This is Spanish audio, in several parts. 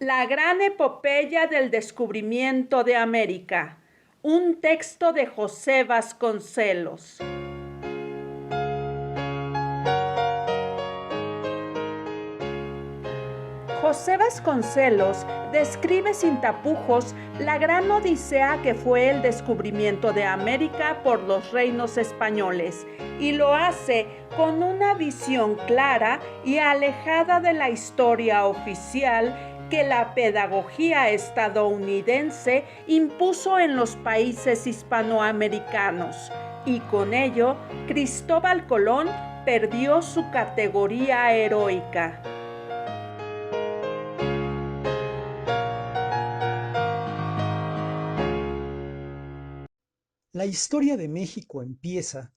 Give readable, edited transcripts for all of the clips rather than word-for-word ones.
La gran epopeya del descubrimiento de América. Un texto de José Vasconcelos. José Vasconcelos describe sin tapujos la gran odisea que fue el descubrimiento de América por los reinos españoles, y lo hace con una visión clara y alejada de la historia oficial que la pedagogía estadounidense impuso en los países hispanoamericanos, y con ello Cristóbal Colón perdió su categoría heroica. La historia de México empieza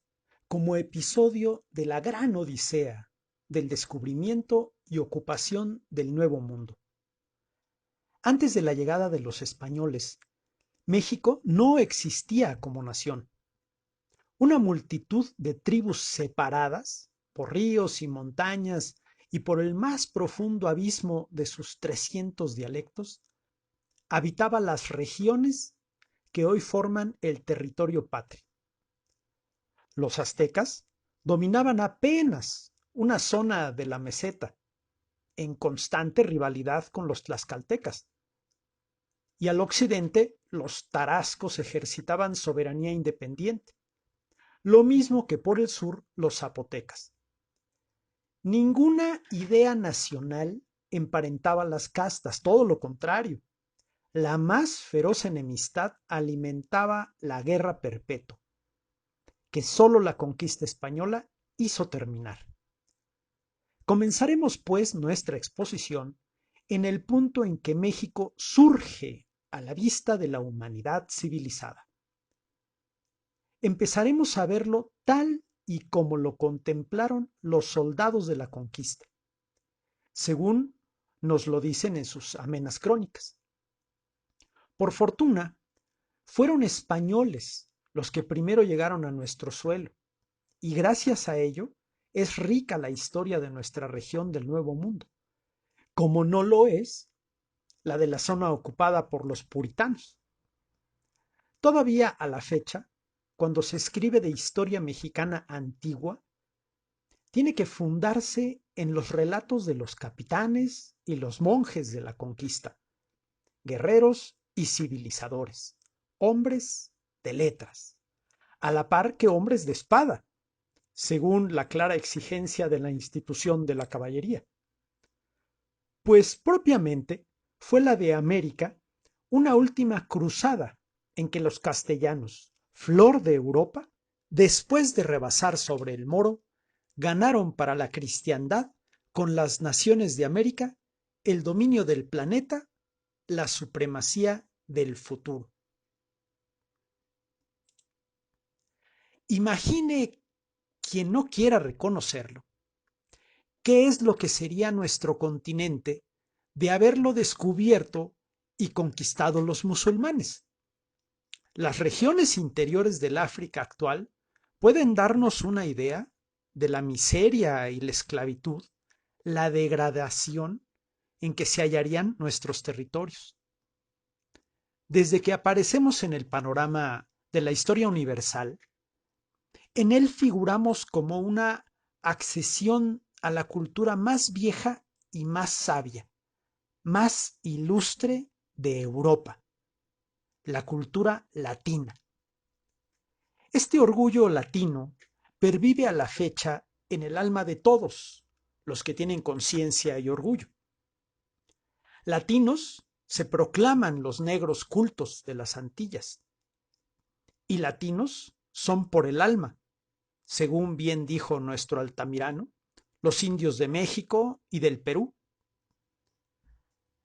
como episodio de la gran odisea del descubrimiento y ocupación del Nuevo Mundo. Antes de la llegada de los españoles, México no existía como nación. Una multitud de tribus separadas por ríos y montañas y por el más profundo abismo de sus 300 dialectos, habitaba las regiones que hoy forman el territorio patrio. Los aztecas dominaban apenas una zona de la meseta, en constante rivalidad con los tlaxcaltecas, y al occidente los tarascos ejercitaban soberanía independiente, lo mismo que por el sur los zapotecas. Ninguna idea nacional emparentaba las castas, todo lo contrario. La más feroz enemistad alimentaba la guerra perpetua, que sólo la conquista española hizo terminar. Comenzaremos, pues, nuestra exposición en el punto en que México surge a la vista de la humanidad civilizada. Empezaremos a verlo tal y como lo contemplaron los soldados de la conquista, según nos lo dicen en sus amenas crónicas. Por fortuna, fueron españoles los que primero llegaron a nuestro suelo, y gracias a ello es rica la historia de nuestra región del Nuevo Mundo, como no lo es la de la zona ocupada por los puritanos. Todavía a la fecha, cuando se escribe de historia mexicana antigua, tiene que fundarse en los relatos de los capitanes y los monjes de la conquista, guerreros y civilizadores, hombres de letras, a la par que hombres de espada, según la clara exigencia de la institución de la caballería. Pues propiamente fue la de América una última cruzada en que los castellanos, flor de Europa, después de rebasar sobre el Moro, ganaron para la cristiandad con las naciones de América el dominio del planeta, la supremacía del futuro. Imagine quien no quiera reconocerlo. ¿Qué es lo que sería nuestro continente de haberlo descubierto y conquistado los musulmanes? Las regiones interiores del África actual pueden darnos una idea de la miseria y la esclavitud, la degradación en que se hallarían nuestros territorios. Desde que aparecemos en el panorama de la historia universal, en él figuramos como una accesión a la cultura más vieja y más sabia, más ilustre de Europa, la cultura latina. Este orgullo latino pervive a la fecha en el alma de todos los que tienen conciencia y orgullo. Latinos se proclaman los negros cultos de las Antillas, y latinos son por el alma, según bien dijo nuestro Altamirano, los indios de México y del Perú.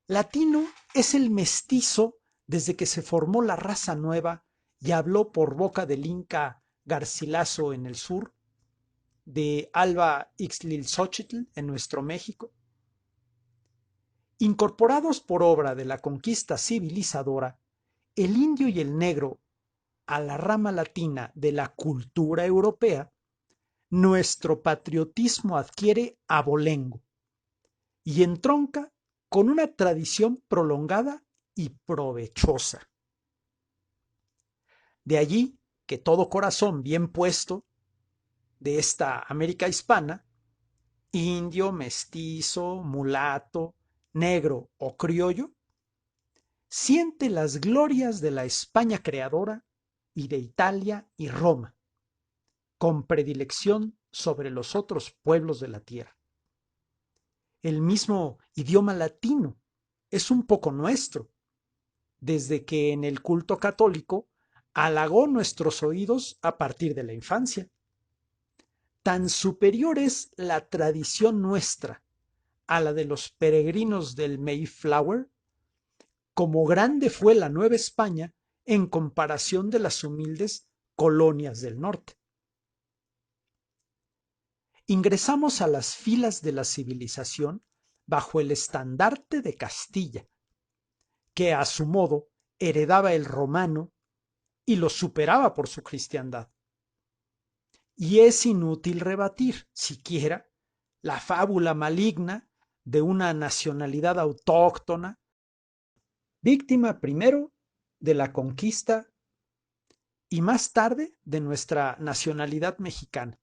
Latino es el mestizo desde que se formó la raza nueva y habló por boca del Inca Garcilaso en el sur, de Alba Ixtlilxóchitl en nuestro México. Incorporados por obra de la conquista civilizadora, el indio y el negro a la rama latina de la cultura europea, nuestro patriotismo adquiere abolengo y entronca con una tradición prolongada y provechosa. De allí que todo corazón bien puesto de esta América hispana, indio, mestizo, mulato, negro o criollo, siente las glorias de la España creadora y de Italia y Roma, con predilección sobre los otros pueblos de la tierra. El mismo idioma latino es un poco nuestro, desde que en el culto católico halagó nuestros oídos a partir de la infancia. Tan superior es la tradición nuestra a la de los peregrinos del Mayflower, como grande fue la Nueva España en comparación de las humildes colonias del norte. Ingresamos a las filas de la civilización bajo el estandarte de Castilla, que a su modo heredaba el romano y lo superaba por su cristiandad. Y es inútil rebatir, siquiera, la fábula maligna de una nacionalidad autóctona, víctima primero de la conquista y más tarde de nuestra nacionalidad mexicana,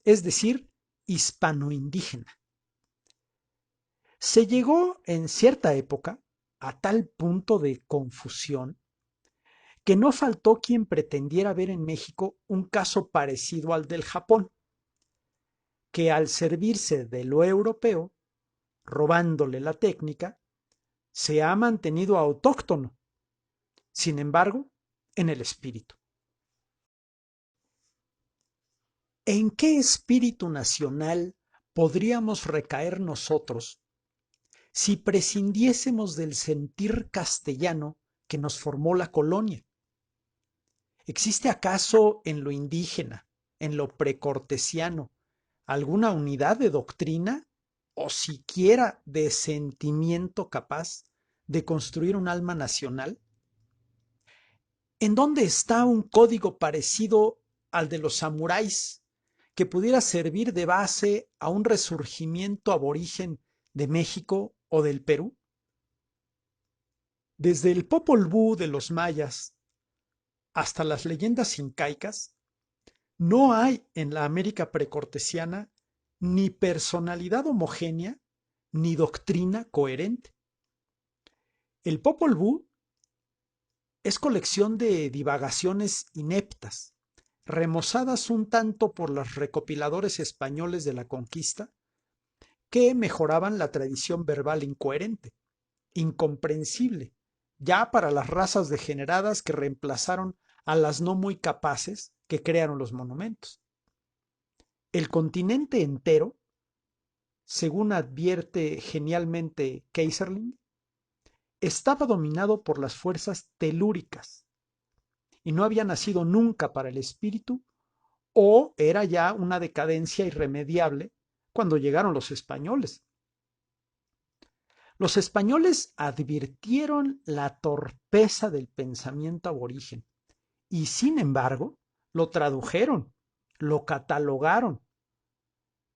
es decir, hispano-indígena. Se llegó en cierta época a tal punto de confusión que no faltó quien pretendiera ver en México un caso parecido al del Japón, que al servirse de lo europeo, robándole la técnica, se ha mantenido autóctono, sin embargo, en el espíritu. ¿En qué espíritu nacional podríamos recaer nosotros si prescindiésemos del sentir castellano que nos formó la colonia? ¿Existe acaso en lo indígena, en lo precortesiano, alguna unidad de doctrina o siquiera de sentimiento capaz de construir un alma nacional? ¿En dónde está un código parecido al de los samuráis que pudiera servir de base a un resurgimiento aborigen de México o del Perú? Desde el Popol Vuh de los mayas hasta las leyendas incaicas, no hay en la América precortesiana ni personalidad homogénea ni doctrina coherente. El Popol Vuh es colección de divagaciones ineptas, remozadas un tanto por los recopiladores españoles de la conquista, que mejoraban la tradición verbal incoherente, incomprensible, ya para las razas degeneradas que reemplazaron a las no muy capaces que crearon los monumentos. El continente entero, según advierte genialmente Keyserling, estaba dominado por las fuerzas telúricas y no había nacido nunca para el espíritu, o era ya una decadencia irremediable cuando llegaron los españoles. Los españoles advirtieron la torpeza del pensamiento aborigen y, sin embargo, lo tradujeron, lo catalogaron,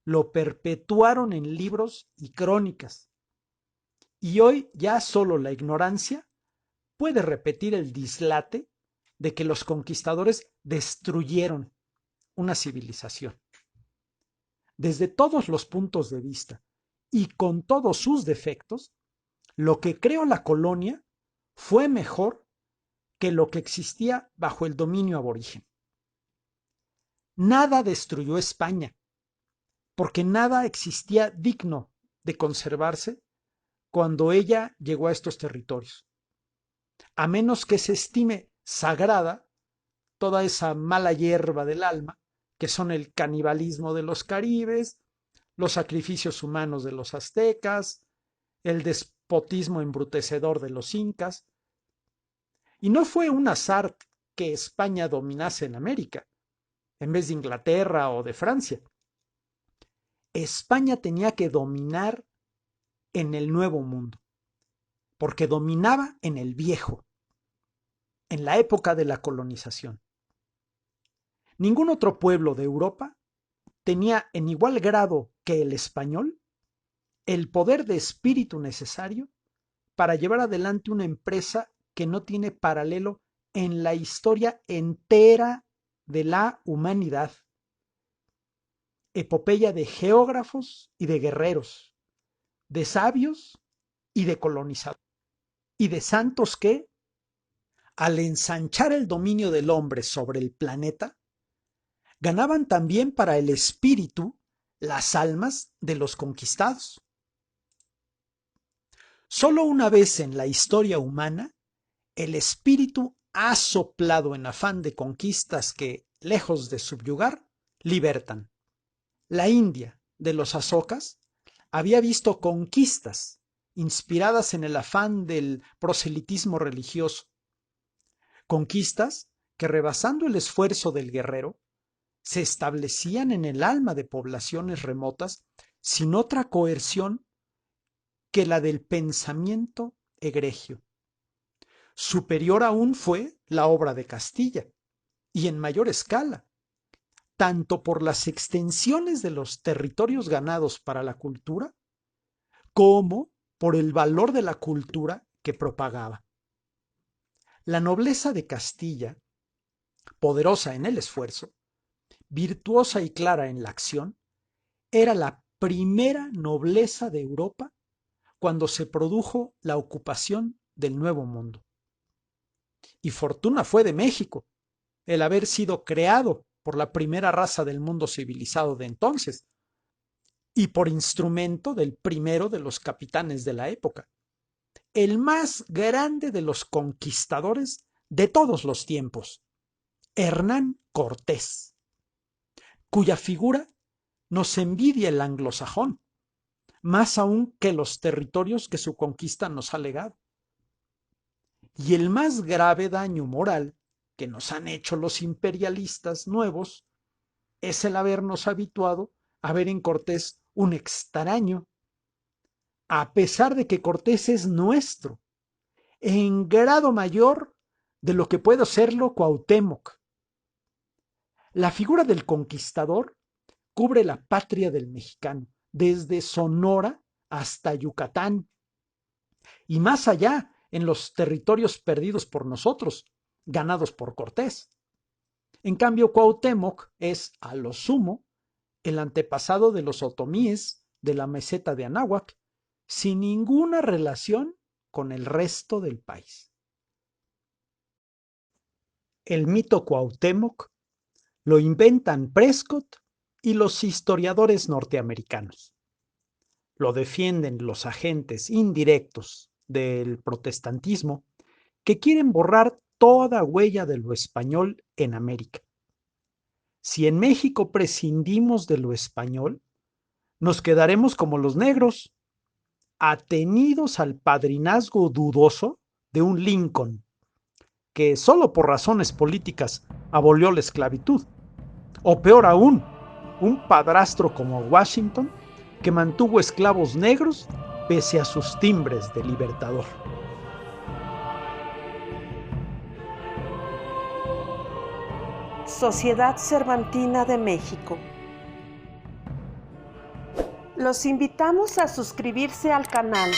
lo perpetuaron en libros y crónicas. Y hoy ya solo la ignorancia puede repetir el dislate de que los conquistadores destruyeron una civilización. Desde todos los puntos de vista y con todos sus defectos, lo que creó la colonia fue mejor que lo que existía bajo el dominio aborigen. Nada destruyó España, porque nada existía digno de conservarse cuando ella llegó a estos territorios, a menos que se estime sagrada toda esa mala hierba del alma, que son el canibalismo de los caribes, los sacrificios humanos de los aztecas, el despotismo embrutecedor de los incas. Y no fue un azar que España dominase en América, en vez de Inglaterra o de Francia. España tenía que dominar en el Nuevo Mundo, porque dominaba en el Viejo, en la época de la colonización. Ningún otro pueblo de Europa tenía en igual grado que el español el poder de espíritu necesario para llevar adelante una empresa que no tiene paralelo en la historia entera de la humanidad. Epopeya de geógrafos y de guerreros, de sabios y de colonizadores, y de santos que, al ensanchar el dominio del hombre sobre el planeta, ganaban también para el espíritu las almas de los conquistados. Solo una vez en la historia humana, el espíritu ha soplado en afán de conquistas que, lejos de subyugar, libertan. La India de los Ashokas había visto conquistas inspiradas en el afán del proselitismo religioso. Conquistas que, rebasando el esfuerzo del guerrero, se establecían en el alma de poblaciones remotas sin otra coerción que la del pensamiento egregio. Superior aún fue la obra de Castilla, y en mayor escala, tanto por las extensiones de los territorios ganados para la cultura, como por el valor de la cultura que propagaba. La nobleza de Castilla, poderosa en el esfuerzo, virtuosa y clara en la acción, era la primera nobleza de Europa cuando se produjo la ocupación del Nuevo Mundo. Y fortuna fue de México el haber sido creado por la primera raza del mundo civilizado de entonces, y por instrumento del primero de los capitanes de la época, el más grande de los conquistadores de todos los tiempos, Hernán Cortés, cuya figura nos envidia el anglosajón, más aún que los territorios que su conquista nos ha legado. Y el más grave daño moral que nos han hecho los imperialistas nuevos es el habernos habituado a ver en Cortés un extraño, a pesar de que Cortés es nuestro, en grado mayor de lo que puede serlo Cuauhtémoc. La figura del conquistador cubre la patria del mexicano, desde Sonora hasta Yucatán, y más allá en los territorios perdidos por nosotros, ganados por Cortés. En cambio, Cuauhtémoc es, a lo sumo, el antepasado de los otomíes de la meseta de Anáhuac, sin ninguna relación con el resto del país. El mito Cuauhtémoc lo inventan Prescott y los historiadores norteamericanos. Lo defienden los agentes indirectos del protestantismo que quieren borrar toda huella de lo español en América. Si en México prescindimos de lo español, nos quedaremos como los negros, atenidos al padrinazgo dudoso de un Lincoln, que solo por razones políticas abolió la esclavitud, o peor aún, un padrastro como Washington que mantuvo esclavos negros pese a sus timbres de libertador. Sociedad Cervantina de México. Los invitamos a suscribirse al canal